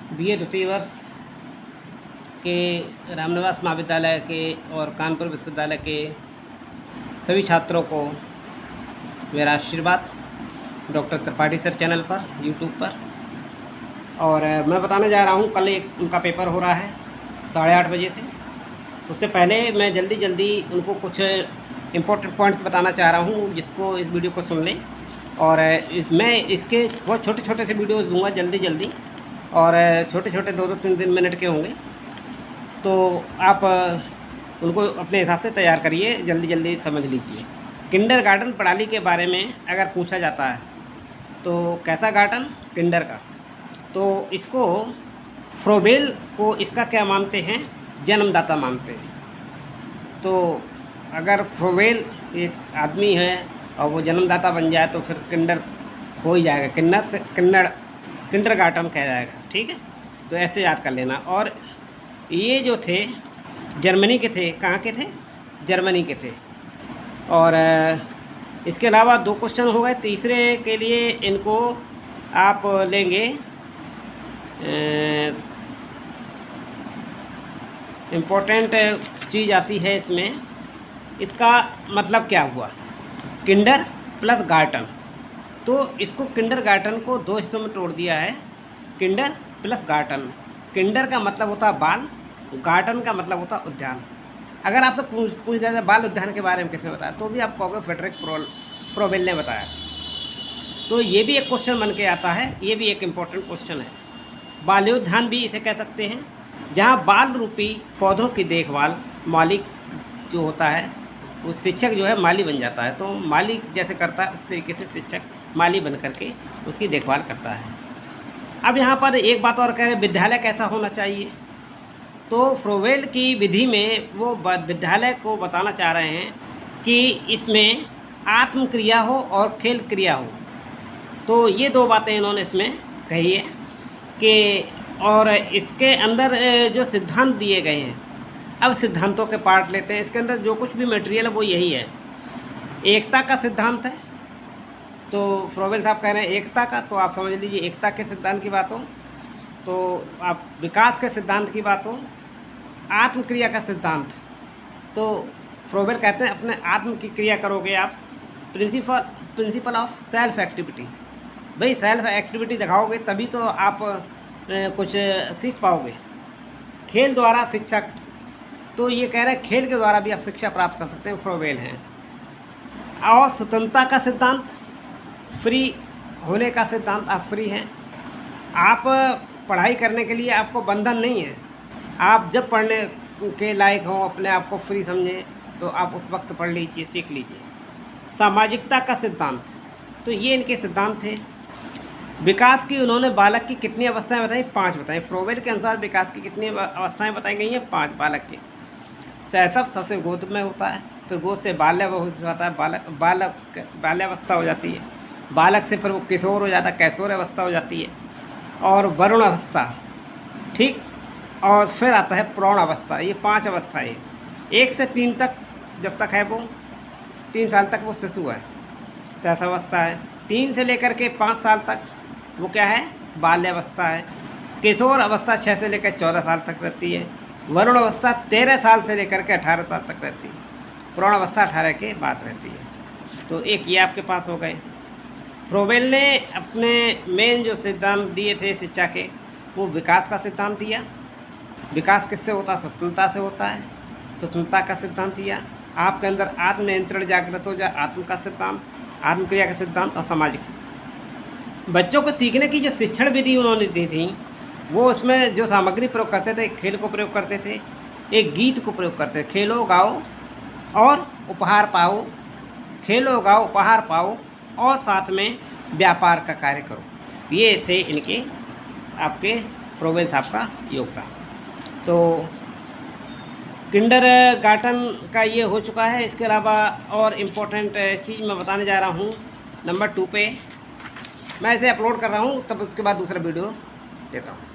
BA द्वितीय वर्ष के रामनिवास महाविद्यालय के और कानपुर विश्वविद्यालय के सभी छात्रों को मेरा आशीर्वाद डॉक्टर त्रिपाठी सर चैनल पर यूट्यूब पर। और मैं बताने जा रहा हूँ, कल एक उनका पेपर हो रहा है 8:30 बजे से। उससे पहले मैं जल्दी उनको कुछ इम्पोर्टेंट पॉइंट्स बताना चाह रहा हूँ, जिसको इस वीडियो को सुन लें। और मैं इसके बहुत छोटे से वीडियोस दूंगा जल्दी, और छोटे 2-2, 3 मिनट के होंगे, तो आप उनको अपने हिसाब से तैयार करिए, जल्दी समझ लीजिए। किंडरगार्टन प्रणाली के बारे में अगर पूछा जाता है तो कैसा गार्टन? किंडर का। तो इसको फ्रोबेल को इसका क्या मानते हैं? जन्मदाता मानते हैं। तो अगर फ्रोबेल एक आदमी है और वो जन्मदाता बन जाए तो फिर किंडर हो ही जाएगा, किंडरगार्टन कह जाएगा। ठीक है, तो ऐसे याद कर लेना। और ये जो थे जर्मनी के थे। कहाँ के थे? जर्मनी के थे। और इसके अलावा 2 क्वेश्चन हो गए। तीसरे के लिए इनको आप लेंगे इम्पोर्टेंट चीज़ आती है इसमें, इसका मतलब क्या हुआ? Kinder plus garten. तो इसको किंडरगार्टन को 2 हिस्सों में तोड़ दिया है, किंडर प्लस गार्टन। किंडर का मतलब होता है बाल, गार्टन का मतलब होता है उद्यान। अगर आपसे पूछ जाए बाल उद्यान के बारे में किसने बताया, तो भी आप कहोगे फ्रेडरिक फ्रोबेल ने बताया। तो ये भी एक क्वेश्चन बन के आता है, ये भी एक इम्पोर्टेंट क्वेश्चन है। बाल्योद्यान भी इसे कह सकते हैं, जहाँ बाल रूपी पौधों की देखभाल मालिक जो होता है, वो शिक्षक जो है माली बन जाता है। तो माली जैसे करता है उस तरीके से शिक्षक माली बन करके उसकी देखभाल करता है। अब यहाँ पर एक बात और कह रहे हैं, विद्यालय कैसा होना चाहिए? तो फ्रोबेल की विधि में वो विद्यालय को बताना चाह रहे हैं कि इसमें आत्मक्रिया हो और खेल क्रिया हो। तो ये 2 बातें इन्होंने इसमें कही है कि, और इसके अंदर जो सिद्धांत दिए गए हैं, अब सिद्धांतों के पार्ट लेते हैं। इसके अंदर जो कुछ भी मटेरियल है वो यही है। एकता का सिद्धांत है, तो फ्रोबेल साहब कह रहे हैं एकता का, तो आप समझ लीजिए एकता के सिद्धांत की बात हो। तो आप विकास के सिद्धांत की बात हो, आत्मक्रिया का सिद्धांत, तो फ्रोबेल कहते हैं अपने आत्म की क्रिया करोगे आप। प्रिंसिपल ऑफ सेल्फ एक्टिविटी, भाई सेल्फ एक्टिविटी दिखाओगे तभी तो आप कुछ सीख पाओगे। खेल द्वारा शिक्षक, तो ये कह रहे हैं खेल के द्वारा भी आप शिक्षा प्राप्त कर सकते हैं, फ्रोबेल हैं। और स्वतंत्रता का सिद्धांत, फ्री होने का सिद्धांत, आप फ्री हैं। आप पढ़ाई करने के लिए आपको बंधन नहीं है, आप जब पढ़ने के लायक हो, अपने आप को फ्री समझें, तो आप उस वक्त पढ़ लीजिए, सीख लीजिए। सामाजिकता का सिद्धांत, तो ये इनके सिद्धांत थे। विकास की उन्होंने बालक की कितनी अवस्थाएं बताई? 5 बताई। फ्रोबेल के अनुसार विकास की कितनी अवस्थाएं बताई गई हैं? 5 बालक की। शैशव सबसे गोद में होता है, फिर गोद से बाल्यावस्था होता है, बाल्यावस्था हो जाती है, बालक से फिर वो किशोर हो जाता है, कैशोर अवस्था हो जाती है, और वरुण अवस्था, ठीक, और फिर आता है प्रौढ़ अवस्था। ये 5 अवस्थाएँ। 1 से 3 तक जब तक है वो 3 साल तक वो शिशु है, शैशवावस्था है। 3 से लेकर के 5 साल तक वो क्या है? बाल्यावस्था है। किशोर अवस्था 6 से लेकर 14 साल तक रहती है। वरुण अवस्था 13 साल से लेकर के 18 साल तक रहती है। प्रौढ़ अवस्था 18 के बाद रहती है। तो एक ये आपके पास हो गए। फ्रोबेल ने अपने मेन जो सिद्धांत दिए थे शिक्षा के, वो विकास का सिद्धांत दिया। विकास किससे होता है? स्वतंत्रता से होता है। स्वतंत्रता का सिद्धांत दिया। आपके अंदर आत्मनियंत्रण जागृत हो जाए, आत्म का सिद्धांत, आत्मक्रिया का सिद्धांत, और सामाजिक सिद्धांत। बच्चों को सीखने की जो शिक्षण विधि उन्होंने दी थी, वो उसमें जो सामग्री प्रयोग करते थे, खेल को प्रयोग करते थे, एक गीत को प्रयोग करते थे, खेलो गाओ और उपहार पाओ, खेलो गाओ उपहार पाओ, और साथ में व्यापार का कार्य करो। ये थे इनके आपके फ्रोबेल साहब का योगदान। तो किंडरगार्टन का ये हो चुका है। इसके अलावा और इम्पोर्टेंट चीज़ मैं बताने जा रहा हूँ नंबर 2 पे। मैं इसे अपलोड कर रहा हूँ, तब उसके बाद दूसरा वीडियो देता हूँ।